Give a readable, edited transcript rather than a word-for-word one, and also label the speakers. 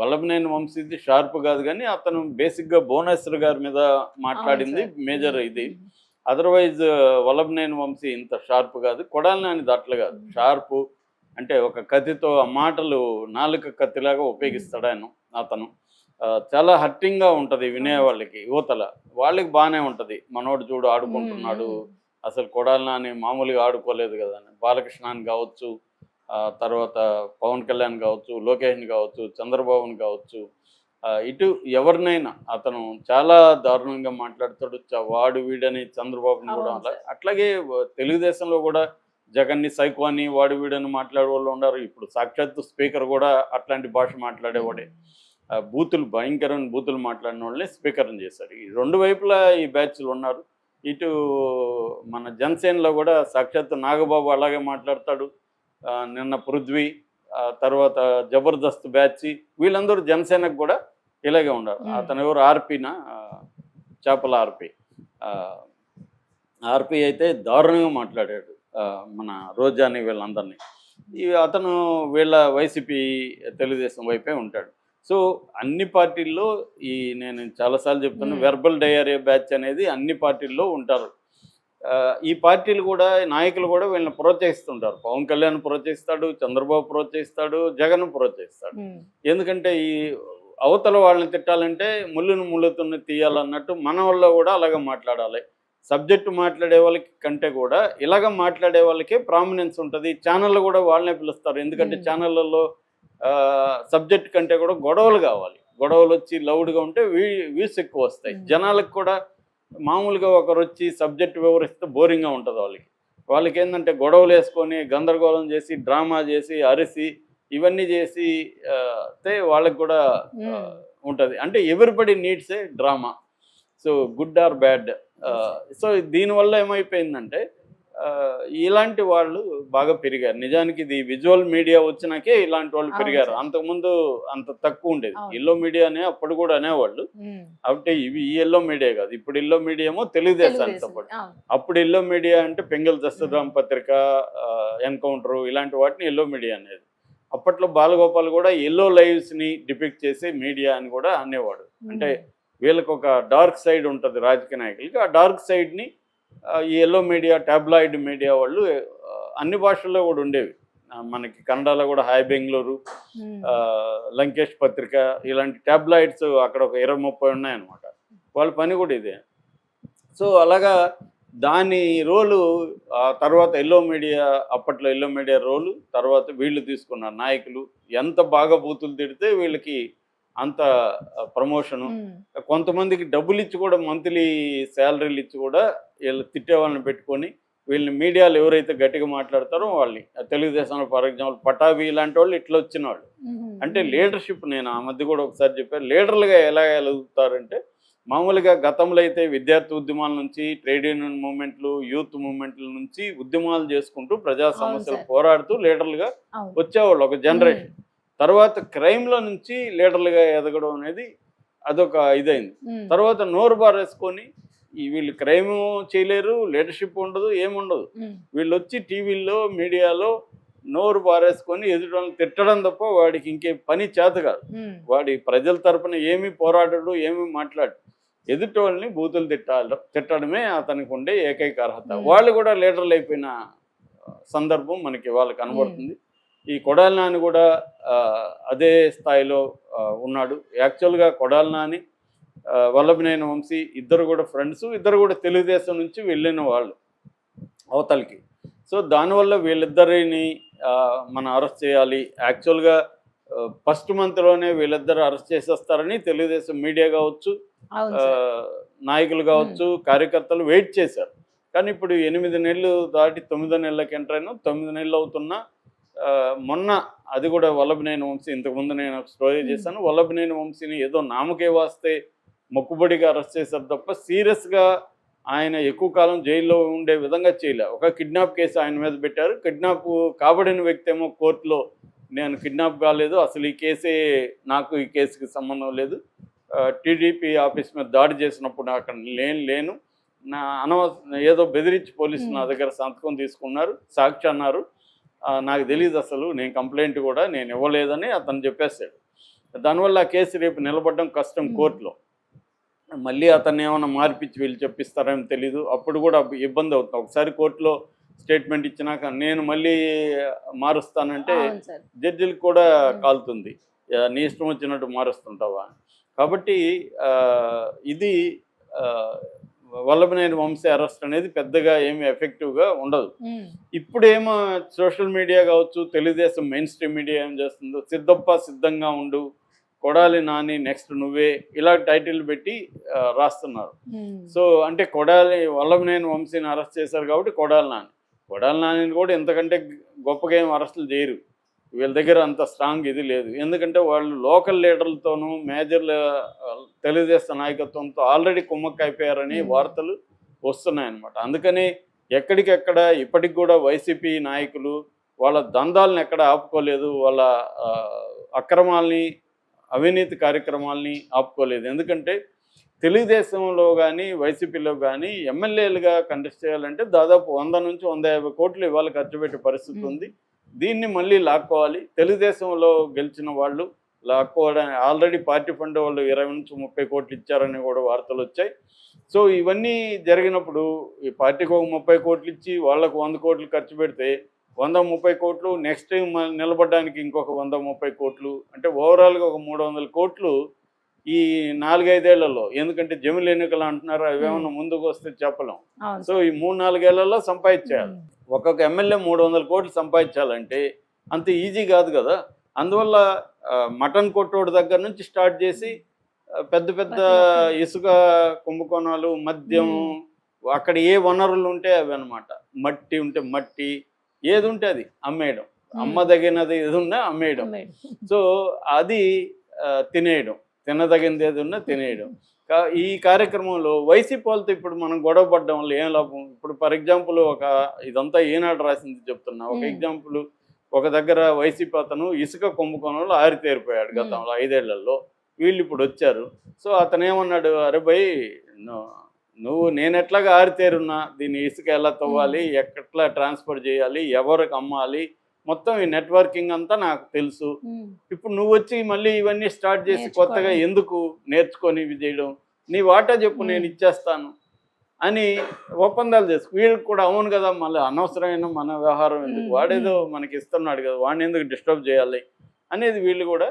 Speaker 1: Vallabhaneni వంశీది sharp కాదు కానీ అతను బేసిక్గా భువనేశ్వర్ గారి మీద
Speaker 2: అవును
Speaker 1: మాట్లాడింది
Speaker 2: సార్.
Speaker 1: మేజర్ ఇది. అదర్వైజ్ వల్లభనేని వంశీ ఇంత షార్ప్ కాదు. కొడాలి నానిది అట్లా కాదు షార్పు. అంటే ఒక కత్తితో ఆ మాటలు నాలుక కత్తిలాగా ఉపయోగిస్తాడు ఆయన అతను. చాలా హర్టింగ్గా ఉంటుంది వినే
Speaker 2: అవును.
Speaker 1: వాళ్ళకి, యువతల వాళ్ళకి బాగానే ఉంటుంది. మనోడు చూడు
Speaker 2: హ్మ్.
Speaker 1: ఆడుకుంటున్నాడు,
Speaker 2: హ్మ్.
Speaker 1: అసలు కొడాలి నాని మామూలుగా ఆడుకోలేదు కదా అని. బాలకృష్ణని కావచ్చు, తర్వాత పవన్ కళ్యాణ్ కావచ్చు, లోకేష్ని కావచ్చు, చంద్రబాబుని కావచ్చు, ఇటు ఎవరినైనా అతను చాలా దారుణంగా మాట్లాడతాడు. వాడు వీడని చంద్రబాబుని కూడా
Speaker 2: అవును
Speaker 1: అలా.
Speaker 2: సార్.
Speaker 1: అట్లాగే తెలుగుదేశంలో కూడా జగన్ని సైకో అని వాడు వీడని మాట్లాడే వాళ్ళు ఉన్నారు. ఇప్పుడు సాక్షాత్తు స్పీకర్ కూడా అట్లాంటి భాష మాట్లాడేవాడే. బూతులు భయంకరమైన బూతులు మాట్లాడిన వాళ్ళని స్పీకర్ని చేశారు. ఈ రెండు వైపులా ఈ బ్యాచ్లు ఉన్నారు. ఇటు మన జనసేనలో కూడా సాక్షాత్తు నాగబాబు అలాగే మాట్లాడతాడు. నిన్న పృథ్వీ, తర్వాత జబర్దస్త్ బ్యాచ్, వీళ్ళందరూ జనసేనకు కూడా ఇలాగే ఉన్నారు. అతను ఎవరు ఆర్పీనా, చేపల ఆర్పి. ఆర్పి అయితే దారుణంగా మాట్లాడాడు మన రోజాని వీళ్ళందరినీ. అతను వీళ్ళ వైసీపీ తెలుగుదేశం వైపే ఉంటాడు. సో అన్ని పార్టీల్లో నేను చాలాసార్లు చెప్తాను, వెర్బల్ డయేరియా బ్యాచ్ అనేది అన్ని పార్టీల్లో ఉంటారు. ఈ పార్టీలు కూడా నాయకులు కూడా వీళ్ళని ప్రోత్సహిస్తుంటారు. పవన్ కళ్యాణ్ ప్రోత్సహిస్తాడు, చంద్రబాబు ప్రోత్సహిస్తాడు, జగన్ ప్రోత్సహిస్తాడు. ఎందుకంటే ఈ అవతల వాళ్ళని తిట్టాలంటే ముళ్ళును ముళ్ళుతుని తీయాలన్నట్టు మన వాళ్ళు కూడా అలాగే మాట్లాడాలి. సబ్జెక్టు మాట్లాడే వాళ్ళకి కంటే కూడా ఇలాగ మాట్లాడే వాళ్ళకే ప్రామినెన్స్ ఉంటుంది. ఛానళ్ళు కూడా వాళ్ళనే పిలుస్తారు. ఎందుకంటే ఛానళ్ళల్లో సబ్జెక్ట్ కంటే కూడా గొడవలు కావాలి. గొడవలు వచ్చి లౌడ్గా ఉంటే వ్యూస్ ఎక్కువ వస్తాయి. జనాలకు కూడా మామూలుగా ఒకరు వచ్చి సబ్జెక్ట్ వివరిస్తే బోరింగ్గా ఉంటుంది వాళ్ళకి. వాళ్ళకి ఏంటంటే గొడవలు వేసుకొని గందరగోళం చేసి డ్రామా చేసి అరిసి ఇవన్నీ చేసి వాళ్ళకి కూడా ఉంటుంది. అంటే everybody needs a drama. So good or bad. So దీనివల్ల ఏమైపోయిందంటే ఇలాంటి వాళ్ళు బాగా పెరిగారు. నిజానికి ఇది విజువల్ మీడియా వచ్చినాకే ఇలాంటి వాళ్ళు పెరిగారు. అంతకుముందు అంత తక్కువ ఉండేది. ఎల్లో మీడియా అనే అప్పుడు కూడా అనేవాళ్ళు. అంటే ఇవి ఈ ఎల్లో మీడియా కాదు. ఇప్పుడు ఎల్లో మీడియా ఏమో తెలుగుదేశానికి సపోర్ట్. అప్పుడు ఎల్లో మీడియా అంటే పెంగల్ దస్తరాం పత్రిక, ఎన్కౌంటరు, ఇలాంటి వాటిని ఎల్లో మీడియా అనేది. అప్పట్లో బాలగోపాల్ కూడా ఎల్లో లైవ్స్ని డిపిక్ట్ చేసే మీడియా అని కూడా అనేవాడు. అంటే వీళ్ళకి ఒక డార్క్ సైడ్ ఉంటుంది రాజకీయ నాయకులకి. ఆ డార్క్ సైడ్ని ఈ ఎల్లో మీడియా, టాబ్లాయిడ్ మీడియా వాళ్ళు అన్ని భాషల్లో కూడా ఉండేవి. మనకి కన్నడలో కూడా హాయ్ బెంగళూరు, లంకేష్ పత్రిక, ఇలాంటి టాబ్లాయిడ్స్ అక్కడ ఒక 20-30 ఉన్నాయన్నమాట. వాళ్ళ పని కూడా ఇదే. సో అలాగా దాని రోలు తర్వాత ఎల్లో మీడియా, అప్పట్లో ఎల్లో మీడియా రోలు తర్వాత వీళ్ళు తీసుకున్నారు నాయకులు. ఎంత బాగా బూతులు తిడితే వీళ్ళకి అంత ప్రమోషను. కొంతమందికి డబ్బులు ఇచ్చి కూడా మంత్లీ శాలరీలు ఇచ్చి కూడా వీళ్ళు తిట్టే వాళ్ళని పెట్టుకొని వీళ్ళని మీడియాలో ఎవరైతే గట్టిగా మాట్లాడతారో వాళ్ళని, తెలుగుదేశంలో ఫర్ ఎగ్జాంపుల్ పటాభి ఇలాంటి వాళ్ళు ఇట్లా వచ్చిన వాళ్ళు. అంటే లీడర్షిప్, నేను ఆ మధ్య కూడా ఒకసారి చెప్పాను, లీడర్లుగా ఎలా ఎలుగుతారంటే మామూలుగా గతంలో అయితే విద్యార్థి ఉద్యమాల నుంచి, ట్రేడ్ యూనియన్ మూవ్మెంట్లు, యూత్ మూవ్మెంట్ల నుంచి ఉద్యమాలు చేసుకుంటూ ప్రజా సమస్యలు పోరాడుతూ లీడర్లుగా వచ్చేవాళ్ళు ఒక జనరేషన్. తర్వాత క్రైమ్లో నుంచి లీడర్లుగా ఎదగడం అనేది అదొక ఇదైంది. తర్వాత నోరు బారేసుకొని వీళ్ళు క్రైమ్ చేయలేరు, లీడర్షిప్ ఉండదు, ఏముండదు. వీళ్ళు వచ్చి టీవీల్లో మీడియాలో నోరు బారేసుకొని ఎదుటి తిట్టడం తప్ప వాడికి ఇంకే పని చేత కాదు. వాడి ప్రజల తరపున ఏమీ పోరాడడు, ఏమీ మాట్లాడు. ఎదుటి వాళ్ళని బూతులు తిట్టడమే అతనికి ఉండే ఏకైక అర్హత. వాళ్ళు కూడా లీడర్లు అయిపోయిన సందర్భం మనకి వాళ్ళు కనబడుతుంది. ఈ కొడాలి నాని కూడా అదే స్థాయిలో ఉన్నాడు. యాక్చువల్గా కొడాలి నాని, వల్లభనేని వంశీ ఇద్దరు కూడా ఫ్రెండ్స్, ఇద్దరు కూడా తెలుగుదేశం నుంచి వెళ్ళిన వాళ్ళు అవతలకి. సో దానివల్ల వీళ్ళిద్దరిని మనం అరెస్ట్ చేయాలి. యాక్చువల్గా ఫస్ట్ మంత్లోనే వీళ్ళిద్దరు అరెస్ట్ చేసేస్తారని తెలుగుదేశం మీడియా కావచ్చు, నాయకులు కావచ్చు, కార్యకర్తలు వెయిట్ చేశారు. కానీ ఇప్పుడు 8 నెలలు దాటి 9 నెలలకు ఎంటర్ అయినా, 9 నెలలు అవుతున్నా మొన్న అది కూడా వల్లభనేని వంశీ, ఇంతకుముందు నేను స్టోరీ చేశాను, వల్లభనేని వంశీని ఏదో నామకే వాస్తే మొక్కుబడిగా అరెస్ట్ చేశారు తప్ప సీరియస్గా ఆయన ఎక్కువ కాలం జైల్లో ఉండే విధంగా చేయలే. ఒక కిడ్నాప్ కేసు ఆయన మీద పెట్టారు. కిడ్నాప్ కాబడిన వ్యక్తి ఏమో కోర్టులో నేను కిడ్నాప్ కాలేదు, అసలు ఈ కేసే, నాకు ఈ కేసుకి సంబంధం లేదు, టీడీపీ ఆఫీస్ మీద దాడి చేసినప్పుడు అక్కడ లేను, నా ఏదో బెదిరించి పోలీసులు నా దగ్గర సంతకం తీసుకున్నారు, సాక్షి అన్నారు, నాకు తెలియదు, అసలు నేను కంప్లైంట్ కూడా నేను ఇవ్వలేదని అతను చెప్పేశాడు. దానివల్ల ఆ కేసు రేపు నిలబడడం కష్టం కోర్టులో. మళ్ళీ అతన్ని ఏమైనా మార్పిచ్చి వీళ్ళు చెప్పిస్తారేమో తెలీదు. అప్పుడు కూడా ఇబ్బంది అవుతుంది. ఒకసారి కోర్టులో స్టేట్మెంట్ ఇచ్చినాక నేను మళ్ళీ మారుస్తానంటే
Speaker 2: అవును సార్.
Speaker 1: జడ్జిలకు కూడా కాలుతుంది. నీ ఇష్టం వచ్చినట్టు మారుస్తుంటావా. కాబట్టి ఇది వల్లభనేని వంశీ అరెస్ట్ అనేది పెద్దగా ఏమి ఎఫెక్టివ్గా ఉండదు. ఇప్పుడేమో సోషల్ మీడియా కావచ్చు, తెలుగుదేశం మెయిన్ స్ట్రీమ్ మీడియా ఏం చేస్తుందో, సిద్ధప్ప సిద్ధంగా ఉండు, కొడాలి నాని నెక్స్ట్ నువ్వే, ఇలా టైటిల్ పెట్టి రాస్తున్నారు. సో అంటే వల్లభనేని వంశీని అరెస్ట్ చేశారు కాబట్టి కొడాలి నానిని కూడా ఇంతకంటే గొప్పగా ఏం అరెస్టులు చేయరు. వీళ్ళ దగ్గర అంత స్ట్రాంగ్ ఇది లేదు. ఎందుకంటే వాళ్ళు లోకల్ లీడర్లతోనూ మేజర్ తెలుగుదేశం నాయకత్వంతో ఆల్రెడీ కుమ్మక్కైపోయారని వార్తలు వస్తున్నాయన్నమాట. అందుకని ఎక్కడికెక్కడ ఇప్పటికి కూడా వైసీపీ నాయకులు వాళ్ళ దందాలను ఎక్కడ ఆపుకోలేదు, వాళ్ళ అక్రమాల్ని అవినీతి కార్యక్రమాల్ని ఆపుకోలేదు. ఎందుకంటే తెలుగుదేశంలో కానీ వైసీపీలో కానీ ఎమ్మెల్యేలుగా కంటెస్ట్ చేయాలంటే దాదాపు 100 నుంచి 150 కోట్లు ఇవాళ ఖర్చు పెట్టే పరిస్థితి ఉంది. దీన్ని మళ్ళీ లాక్కోవాలి. తెలుగుదేశంలో గెలిచిన వాళ్ళు లాక్కోవడానికి ఆల్రెడీ పార్టీ ఫండ్ వాళ్ళు 20 నుంచి 30 కోట్లు ఇచ్చారని కూడా వార్తలు వచ్చాయి. సో ఇవన్నీ జరిగినప్పుడు ఈ పార్టీకి ఒక 30 కోట్లు ఇచ్చి వాళ్ళకు 100 కోట్లు ఖర్చు పెడితే 130 కోట్లు, నెక్స్ట్ టైం నిలబడడానికి ఇంకొక 130 కోట్లు, అంటే ఓవరాల్గా ఒక 300 కోట్లు ఈ 4-5 ఏళ్లలో. ఎందుకంటే జమిలి ఎన్నికలు అంటున్నారు, అవేమన్నా ముందుకు వస్తే చెప్పలేం. సో ఈ 3-4 ఏళ్లలో సంపాదించాలి. ఒక్కొక్క ఎమ్మెల్యే 300 కోట్లు సంపాదించాలంటే అంత ఈజీ కాదు కదా. అందువల్ల మటన్ కొట్టోడు దగ్గర నుంచి స్టార్ట్ చేసి పెద్ద పెద్ద ఇసుక కుంభకోణాలు, మద్యం, అక్కడ ఏ వనరులు ఉంటే అవి అనమాట. మట్టి ఉంటే మట్టి, ఏది ఉంటే అది అమ్మేయడం, అమ్మదగినది ఏది ఉన్నా అమ్మేయడం. సో అది తినేయడం, తినదగింది ఏది ఉన్నా తినేయడం. ఈ కార్యక్రమంలో వైసీపీ వాళ్ళతో ఇప్పుడు మనం గొడవ పడడం వల్ల ఏం లాభం? ఇప్పుడు ఫర్ ఎగ్జాంపుల్ ఇదంతా ఈనాడు రాసింది చెప్తున్నా. ఒక ఎగ్జాంపుల్, ఒక దగ్గర వైసీపీ అతను ఇసుక కుంభకోణంలో ఆరితేరిపోయాడు గతంలో 5 ఏళ్లలో. వీళ్ళు ఇప్పుడు వచ్చారు. సో అతను ఏమన్నాడు, అరే భయ్ నువ్వు నేను ఎట్లాగా ఆరితేరున్నా, దీన్ని ఇసుక ఎలా తవ్వాలి, ఎట్లా ట్రాన్స్ఫర్ చేయాలి, ఎవరికి అమ్మాలి, మొత్తం ఈ నెట్వర్కింగ్ అంతా నాకు తెలుసు. ఇప్పుడు నువ్వు వచ్చి మళ్ళీ ఇవన్నీ స్టార్ట్ చేసి కొత్తగా ఎందుకు నేర్చుకొని ఇవి చేయడం, నీ వాటా చెప్పు నేను ఇచ్చేస్తాను అని ఒప్పందాలు చేసుకు. వీళ్ళకి కూడా అవును కదా, మళ్ళీ అనవసరమైన మన వ్యవహారం ఎందుకు, వాడేదో మనకి ఇస్తున్నాడు కదా, వాడిని ఎందుకు డిస్టర్బ్ చేయాలి అనేది వీళ్ళు కూడా